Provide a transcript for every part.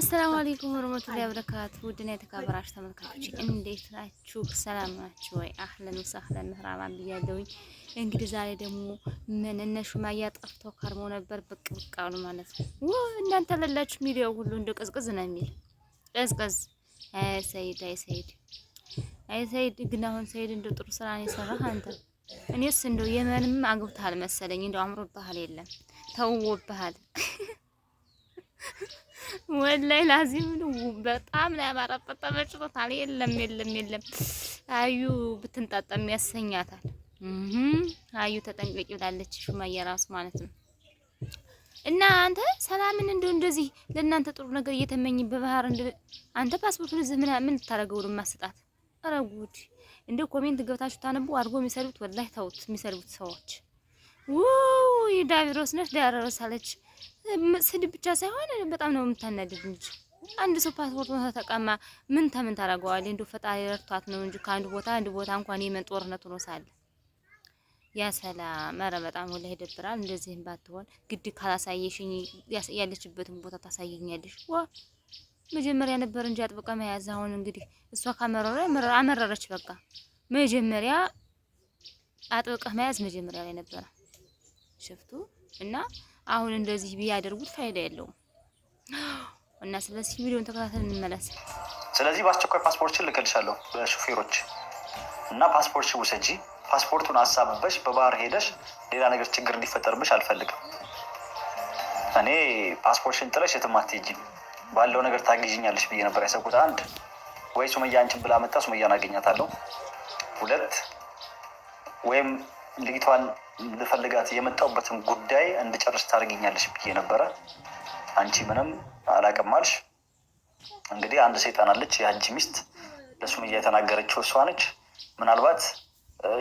አሰላሙ አለይኩም ወራህመቱላሂ ወበረካቱ። ውድና የተከበራችሁ ተመልካቾች እንዴት ናችሁ? ሰላም ናችሁ ወይ? አህለን ወሰህለን መህራባን ብያለሁኝ። እንግዲህ ዛሬ ደግሞ ምን እነ ሹማያ ጠፍተው ከርሞ ነበር ብቅ ብቅ አሉ ማለት ነው። እናንተ ለላችሁ ሚዲያው ሁሉ እንደ ቅዝቅዝ ነው የሚል ቅዝቅዝ። አይ ሰይድ አይ ሰይድ ግን አሁን ሰይድ እንደ ጥሩ ስራ ነው የሰራህ አንተ። እኔስ እንደው የመንም አግብተሃል መሰለኝ። እንደው አምሮብሃል የለም ተውቦብሃል። ወላይ ላዚም በጣም ነው ያማረበት። ተመችቶታል። የለም አዩ ብትንጣጣም ያሰኛታል። አዩ ተጠንቀቂ ብላለች ሹማያ ራሱ ማለት ነው። እና አንተ ሰላምን እንደዚህ ለእናንተ ጥሩ ነገር እየተመኝ በባህር አንተ ፓስፖርቱን እዚህ ምን ልታረገው ነው ማስጣት? ኧረ ጉድ! እንደው ኮሜንት ገብታችሁ ታነቡ አድርጎ የሚሰሩት ወላይ ተውት። የሚሰሩት ሰዎች ዳቪሮስ ነሽ ዳረሳለች ስድብ ብቻ ሳይሆን በጣም ነው የምታናድድ እንጂ አንድ ሰው ፓስፖርቱን ተጠቀማ ምን ታደርገዋለህ? እንደው ፈጣሪ ረድቷት ነው እንጂ ከአንድ ቦታ አንድ ቦታ እንኳን የመን ጦርነት ሆኖ ሳለ ያ ሰላም። ኧረ በጣም ወላሂ ይደብራል። እንደዚህም ባትሆን ግድ ካላሳየሽኝ ያለችበትን ቦታ ታሳየኛለሽ። መጀመሪያ ነበር እንጂ አጥብቀ መያዝ። አሁን እንግዲህ እሷ አመረረች። በቃ መጀመሪያ አጥብቀህ መያዝ መጀመሪያ ላይ ነበረ ሽፍቱ እና አሁን እንደዚህ ቢያደርጉት ፋይዳ የለውም። እና ስለዚህ ቪዲዮን ተከታተል እንመለስ። ስለዚህ በአስቸኳይ ፓስፖርትሽን ልከልሻለሁ በሹፌሮች እና ፓስፖርትሽን ውሰጂ። ፓስፖርቱን አሳብበሽ በባህር ሄደሽ ሌላ ነገር ችግር እንዲፈጠርብሽ አልፈልግም። እኔ ፓስፖርትሽን ጥለሽ የትም አትሄጂም፣ ባለው ነገር ታግዢኛለሽ ብዬ ነበር ያሰብኩት። አንድ ወይ ሱመያ አንቺን ብላ መጣ ሱመያን አገኛታለሁ። ሁለት ወይም ልጅቷን ልፈልጋት የመጣሁበትን ጉዳይ እንድጨርስ ታደርጊኛለሽ ብዬ ነበረ። አንቺ ምንም አላውቅም አልሽ። እንግዲህ አንድ ሰይጣን አለች፣ የሀጂ ሚስት ለሱመያ የተናገረችው እሷ ነች። ምናልባት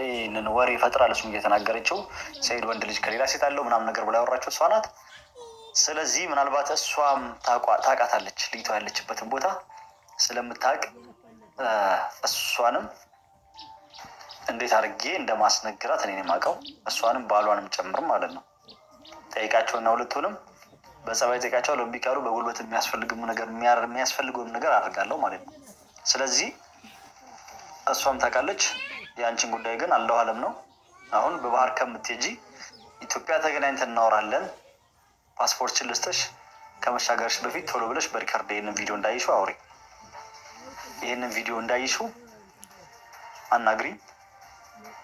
ይህንን ወሬ ፈጥራ ለሱመያ የተናገረችው ሰይድ ወንድ ልጅ ከሌላ ሴት አለው ምናምን ነገር ብላ ያወራችው እሷ ናት። ስለዚህ ምናልባት እሷም ታውቃታለች ልጅቷ ያለችበትን ቦታ ስለምታውቅ እሷንም እንዴት አድርጌ እንደማስነግራት እኔ ነኝ የማውቀው። እሷንም ባሏንም ጨምር ማለት ነው። ጠይቃቸውና ሁለቱንም በጸባይ ጠይቃቸው። ለምቢ ካሉ በጉልበት የሚያስፈልገውን ነገር አድርጋለሁ ማለት ነው። ስለዚህ እሷም ታውቃለች። የአንቺን ጉዳይ ግን አለው አለም ነው። አሁን በባህር ከምትሄጂ ኢትዮጵያ ተገናኝተን እናወራለን። ፓስፖርትሽን ልስጥሽ። ከመሻገርሽ በፊት ቶሎ ብለሽ በሪከርድ ይህንን ቪዲዮ እንዳይሹ አውሪ። ይህንን ቪዲዮ እንዳይሹ አናግሪ።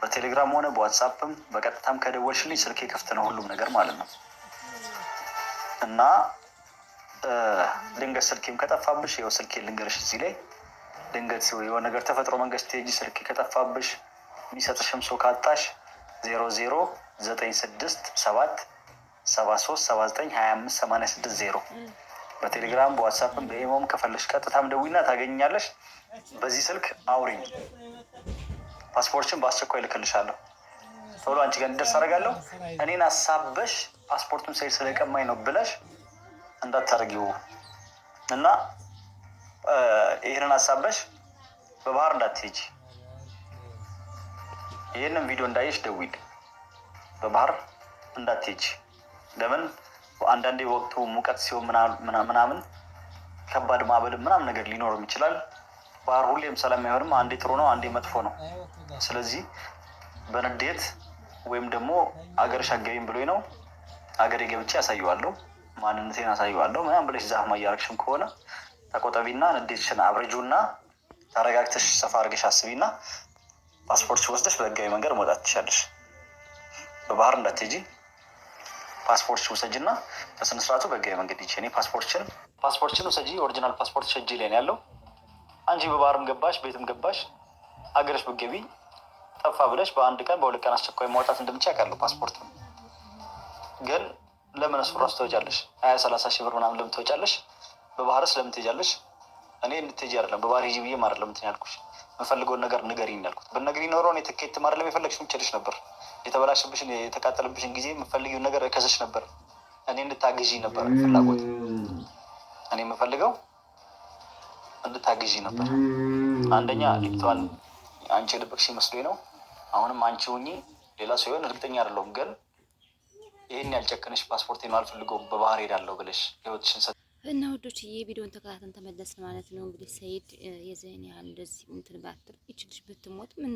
በቴሌግራም ሆነ በዋትሳፕም በቀጥታም ከደወልሽልኝ ስልኬ ክፍት ነው፣ ሁሉም ነገር ማለት ነው። እና ድንገት ስልኬም ከጠፋብሽ ይኸው ስልኬ ልንገርሽ እዚህ ላይ ድንገት የሆነ ነገር ተፈጥሮ መንገድ ስትሄጂ ስልኬ ከጠፋብሽ የሚሰጥሽም ሰው ካጣሽ 0096773792586 በቴሌግራም በዋትሳፕም በኢሞም ከፈለሽ ቀጥታም ደዊና ታገኛለሽ። በዚህ ስልክ አውሪኝ። ፓስፖርትሽን በአስቸኳይ ልክልሻለሁ። ቶሎ አንቺ ጋር እንዲደርስ አደርጋለሁ። እኔን አሳበሽ ፓስፖርቱን ሰይድ ስለቀማኝ ነው ብለሽ እንዳታደርጊው እና ይህንን አሳበሽ በባህር እንዳትሄጂ። ይህንን ቪዲዮ እንዳየሽ ደውል። በባህር እንዳትሄጂ። ለምን አንዳንዴ ወቅቱ ሙቀት ሲሆን ምናምን ከባድ ማዕበል ምናምን ነገር ሊኖርም ይችላል። ባህር ሁሌም ሰላም አይሆንም። አንዴ ጥሩ ነው፣ አንዴ መጥፎ ነው። ስለዚህ በንዴት ወይም ደግሞ አገርሽ አገቢም ብሎኝ ነው አገሬ ገብቼ ያሳየዋለሁ፣ ማንነቴን ያሳየዋለሁ ምናምን ብለሽ ዛህማ እያረግሽም ከሆነ ተቆጠቢና ንዴትሽን አብረጁና ተረጋግተሽ ሰፋ አድርገሽ አስቢና ፓስፖርትሽ ወስደሽ በህጋዊ መንገድ መውጣት ትችላለሽ። በባህር እንዳትሄጂ። ፓስፖርትሽ ውሰጂና በስነስርዓቱ በህጋዊ መንገድ ይቺ እኔ ፓስፖርትሽን ውሰጂ። ኦሪጂናል ፓስፖርትሽ እጄ ላይ ነው ያለው። አንቺ በባህርም ገባሽ ቤትም ገባሽ አገርሽ ብትገቢ ጠፋ ብለሽ በአንድ ቀን በሁለት ቀን አስቸኳይ ማውጣት እንደምችል ያውቃለሁ። ፓስፖርት ግን ለምን እሱ ራሱ ትወጫለሽ? 20-30 ሺህ ብር ምናምን ለምን ትወጫለሽ? በባህርስ ለምን ትሄጃለሽ? እኔ እንድትሄጂ አይደለም በባህር ሂጂ ብዬ አይደለም እንትን ያልኩሽ። የምፈልገውን ነገር ንገሪኝ ያልኩት። ብትነግሪኝ ኖሮ እኔ ትኬት አይደለም የፈለግሽው የምችልሽ ነበር። የተበላሽብሽን የተቃጠለብሽን ጊዜ የምፈልጊውን ነገር እከስሽ ነበር። እኔ እንድታግዢ ነበር ፍላጎት። እኔ የምፈልገው እንድታግዢ ነበር። አንደኛ ልጅቷን አንቺ የደበቅሽ መስሎኝ ነው። አሁንም አንቺ ሁኚ ሌላ ሰው ይሆን እርግጠኛ አይደለሁም። ግን ይሄን ያልጨከነሽ ፓስፖርት ነው አልፈልገውም በባህር ሄዳለሁ ብለሽ ህይወትሽን እና ወዶችዬ ቪዲዮን ተከታተን ተመለስን ማለት ነው። እንግዲህ ሰይድ የዘን ያህል እንደዚህ እንትን ባትል ይችልሽ ብትሞት ምን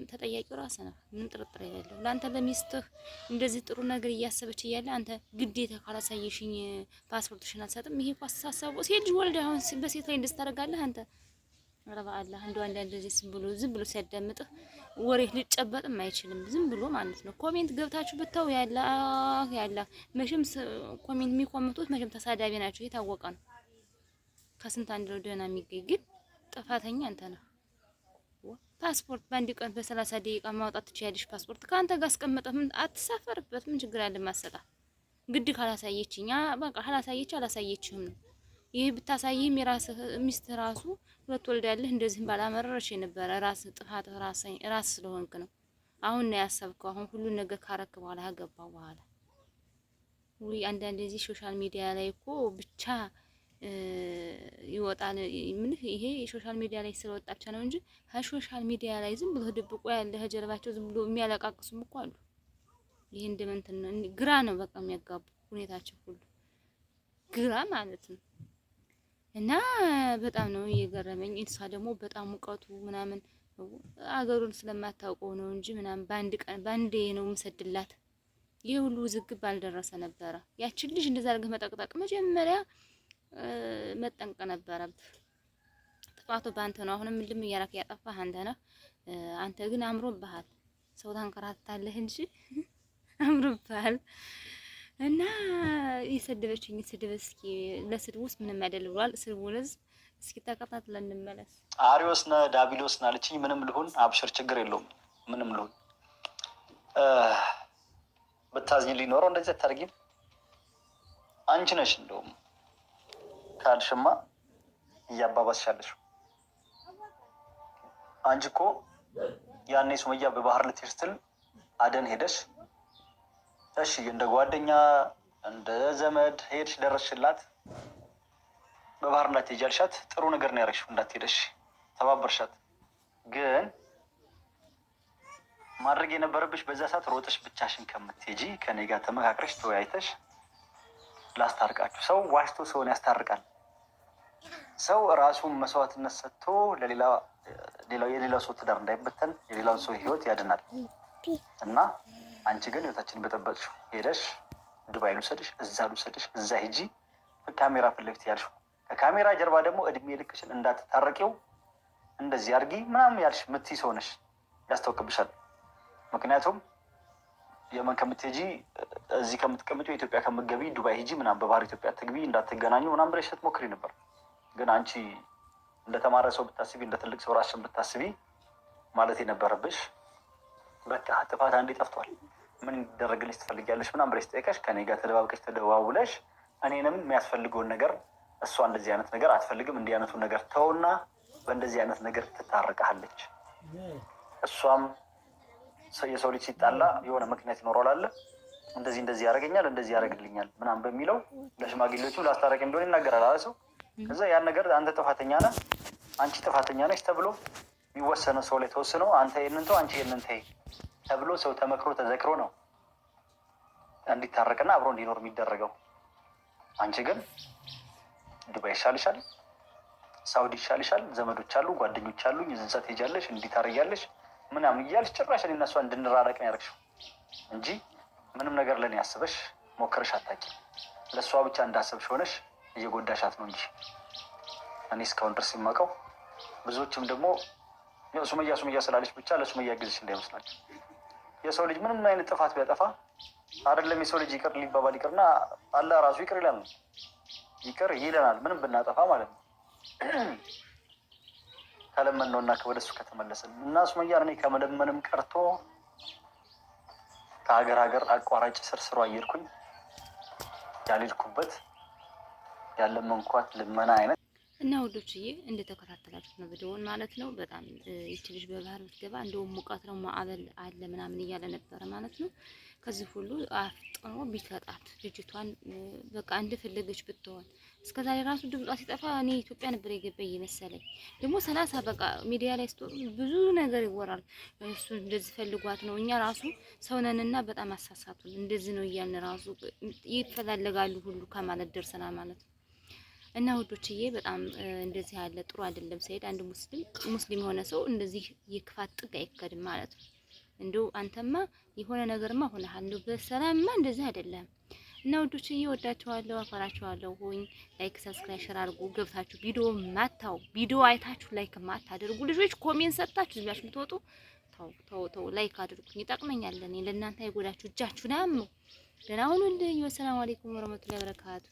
ተጠያቂው ራስህ ነው። ምን ጥርጥር የሌለው ለአንተ ለሚስትህ እንደዚህ ጥሩ ነገር እያሰበች እያለ አንተ ግዴታ ካላሳየሽኝ ፓስፖርትሽን አልሰጥም። ይሄ እኮ አስተሳሰቡ ሴት ልጅ ወልደ አሁን በሴት ላይ እንደዚህ ታደርጋለህ አንተ። ኧረ በአላህ እንደው አንዳንድ ጊዜ ዝም ብሎ ሲያዳምጥህ ወሬ ሊጨበጥም አይችልም። ዝም ብሎ ማለት ነው። ኮሜንት ገብታችሁ ብታው ያላ መቼም ኮሜንት የሚኮምቱት መቼም ተሳዳቢ ናቸው፣ የታወቀ ነው። ከስንት አንድ ነው ደህና የሚገኝ ግን ጥፋተኛ አንተ ነህ። ፓስፖርት በአንድ ቀን በ30 ደቂቃ ማውጣት ትችያለሽ። ፓስፖርት ከአንተ ጋር አስቀምጠህ ምን አትሳፈርበት። ምን ችግር አለ ማሰጣ ግድ ካላሳየችኝ በቃ ካላሳየች አላሳየችህም ነው። ይሄ ብታሳይህም የራስህ ሚስት ራሱ ሁለት ወልዳለህ እንደዚህ ባላመረረሽ የነበረ ራስህ ጥፋት ራስ ስለሆንክ ነው። አሁን ነው ያሰብከው። አሁን ሁሉን ነገር ካረክ በኋላ ከገባው በኋላ ወይ አንዳንድ ዚህ ሶሻል ሚዲያ ላይ እኮ ብቻ ይወጣል። ምን ይሄ የሶሻል ሚዲያ ላይ ስለወጣ ብቻ ነው እንጂ ከሶሻል ሚዲያ ላይ ዝም ብሎ ድብቆ ያለ ጀርባቸው ዝም ብሎ የሚያለቃቅሱም እኮ አሉ። ይሄ እንደምንትን ግራ ነው በቃ የሚያጋቡ ሁኔታቸው ሁሉ ግራ ማለት ነው። እና በጣም ነው እየገረመኝ። እሷ ደግሞ በጣም ሙቀቱ ምናምን አገሩን ስለማታውቀው ነው እንጂ ምናምን በአንድ ቀን በአንዴ ነው የምሰድላት። ይሄ ሁሉ ውዝግብ አልደረሰ ነበረ። ያችን ልጅ እንደዛ አድርገህ መጠቅጠቅ መጀመሪያ መጠንቀቅ ነበረብህ። ጥፋቱ በአንተ ነው። አሁንም ልም እያራክ ያጠፋህ አንተ ነህ። አንተ ግን አምሮብሃል። ሰው ታንከራታለህ እንጂ አምሮብሃል። እና የሰደበችኝ ስድብ እስኪ ለስድብ ውስጥ ምንም አይደል ብሏል። ስድቡንስ እስኪ ተከታትለን እንመለስ። አሪዮስ ነ ዳቢሎስ ና አለችኝ። ምንም ልሁን አብሽር፣ ችግር የለውም። ምንም ልሁን ብታዝኝ ሊኖረው እንደዚህ አታርጊም። አንቺ ነሽ እንደውም ካልሽማ እያባባስሻለሽ። አንቺ እኮ ያኔ ሱመያ በባህር ልትሄድ ስትል አደን ሄደሽ እሺ እንደ ጓደኛ እንደ ዘመድ ሄድሽ፣ ደረስሽላት። በባህር እንዳትሄጂ አልሻት። ጥሩ ነገር ነው ያደረግሽው፣ እንዳትሄደሽ ተባበርሻት። ግን ማድረግ የነበረብሽ በዛ ሰዓት ሮጠሽ ብቻሽን ከምትሄጂ ከኔ ጋር ተመካክረሽ ተወያይተሽ ላስታርቃችሁ። ሰው ዋሽቶ ሰውን ያስታርቃል። ሰው ራሱን መስዋዕትነት ሰጥቶ የሌላው ሰው ትዳር እንዳይበተን የሌላውን ሰው ህይወት ያድናል። እና አንቺ ግን ህይወታችንን በጠበጥሽው። ሄደሽ ዱባይ ልውሰድሽ፣ እዛ ልውሰድሽ፣ እዛ ሂጂ ካሜራ ፊት ለፊት ያልሽው፣ ከካሜራ ጀርባ ደግሞ እድሜ ልክሽን እንዳትታረቂው እንደዚህ አድርጊ ምናምን ያልሽ ምትይ ሰው ነሽ፣ ያስታውቅብሻል። ምክንያቱም የመን ከምትሄጂ እዚህ ከምትቀምጪው ኢትዮጵያ ከምትገቢ ዱባይ ሂጂ ምናምን በባህር ኢትዮጵያ ትግቢ እንዳትገናኙ ምናምን ብለሽ ስትሞክሪ ነበር። ግን አንቺ እንደተማረ ሰው ብታስቢ፣ እንደ ትልቅ ሰው ራስሽን ብታስቢ ማለት የነበረብሽ በቃ ጥፋት አንዴ ጠፍቷል፣ ምን እንዲደረግልሽ ትፈልጊያለሽ ምናምን ብለሽ ጠይቀሽ ከኔ ጋር ተደባብቀሽ ተደዋውለሽ እኔንም የሚያስፈልገውን ነገር እሷ እንደዚህ አይነት ነገር አትፈልግም እንዲህ አይነቱን ነገር ተውና በእንደዚህ አይነት ነገር ትታረቃለች። እሷም የሰው ልጅ ሲጣላ የሆነ ምክንያት ይኖረዋል አለ እንደዚህ ያደርገኛል እንደዚህ ያደርግልኛል ምናምን በሚለው ለሽማግሌዎቹ ላስታረቅ እንደሆነ ይናገራል አለ ሰው። ከዛ ያን ነገር አንተ ጥፋተኛ ነህ አንቺ ጥፋተኛ ነች ተብሎ የሚወሰነው ሰው ላይ ተወስኖ አንተ ይሄንን ተው አንቺ ይሄንን ተይ ተብሎ ሰው ተመክሮ ተዘክሮ ነው እንዲታረቅና አብሮ እንዲኖር የሚደረገው። አንቺ ግን ዱባይ ይሻልሻል፣ ሳውዲ ይሻልሻል፣ ዘመዶች አሉ፣ ጓደኞች አሉ፣ እዛ ትሄጃለሽ፣ እንዲህ ታረጊያለሽ ምናምን እያልሽ ጭራሽ እኔ እና እሷ እንድንራረቅ ነው ያደረግሽው እንጂ ምንም ነገር ለእኔ ያስበሽ ሞክረሽ አታውቂም። ለእሷ ብቻ እንዳሰብሽ ሆነሽ እየጎዳሻት ነው እንጂ እኔ እስካሁን ድረስ የማውቀው ብዙዎችም ደግሞ ሱመያ ስላለች ብቻ ለሱመያ ግዝሽ እንዳይመስላቸው። የሰው ልጅ ምንም አይነት ጥፋት ቢያጠፋ አይደለም የሰው ልጅ ይቅር ሊባባል ይቅርና አላህ ራሱ ይቅር ይላል፣ ይቅር ይለናል ምንም ብናጠፋ ማለት ነው። ከለመን ነው እና ወደ እሱ ከተመለስን እና ሱመያ እኔ ከመለመንም ቀርቶ ከሀገር አቋራጭ ስርስሯ እየሄድኩኝ ያልሄድኩበት ያለመንኳት ልመና አይነት እና ወዶችዬ እንደተከታተላችሁት ነው ቪዲዮውን ማለት ነው። በጣም ይቺ ልጅ በባህር ብትገባ እንደውም ሙቀት ነው ማዕበል አለ ምናምን እያለ ነበረ ማለት ነው። ከዚህ ሁሉ አፍጥኖ ቢሰጣት ልጅቷን በቃ እንደፈለገች ብትሆን። እስከዛሬ ራሱ ድምጧ ሲጠፋ እኔ ኢትዮጵያ ነበር የገባኝ መሰለኝ። ደግሞ 30 በቃ ሚዲያ ላይ ስትወጡ ብዙ ነገር ይወራል። እሱ እንደዚህ ፈልጓት ነው እኛ ራሱ ሰውነንና በጣም አሳሳቱን እንደዚህ ነው እያልን ራሱ ይፈላለጋሉ ሁሉ ከማለት ደርሰናል ማለት ነው። እና ውዶችዬ በጣም እንደዚህ ያለ ጥሩ አይደለም። ሰይድ አንድ ሙስሊም የሆነ ሰው እንደዚህ የክፋት ጥግ አይከድም ማለት ነው። እንደው አንተማ የሆነ ነገርማ ሆነሃል። እንደው በሰላምማ እንደዚህ አይደለም። እና ውዶችዬ ወዳችኋለሁ፣ አፈራችኋለሁ። ሆኝ ላይክ፣ ሰብስክራይብ፣ ሼር አድርጉ። ገብታችሁ ቪዲዮ አይታችሁ ላይክ ማታደርጉ ልጆች ኮሜንት ሰጣችሁ ዝም ብላችሁ የምትወጡ ተው ላይክ አድርጉኝ። ይጠቅመኛል። እኔ ለእናንተ አይጎዳችሁ። እጃችሁን አያምኑ። ደህና ሁኑልኝ። ወሰላሙ አለይኩም ወረህመቱላሂ ወበረካቱ።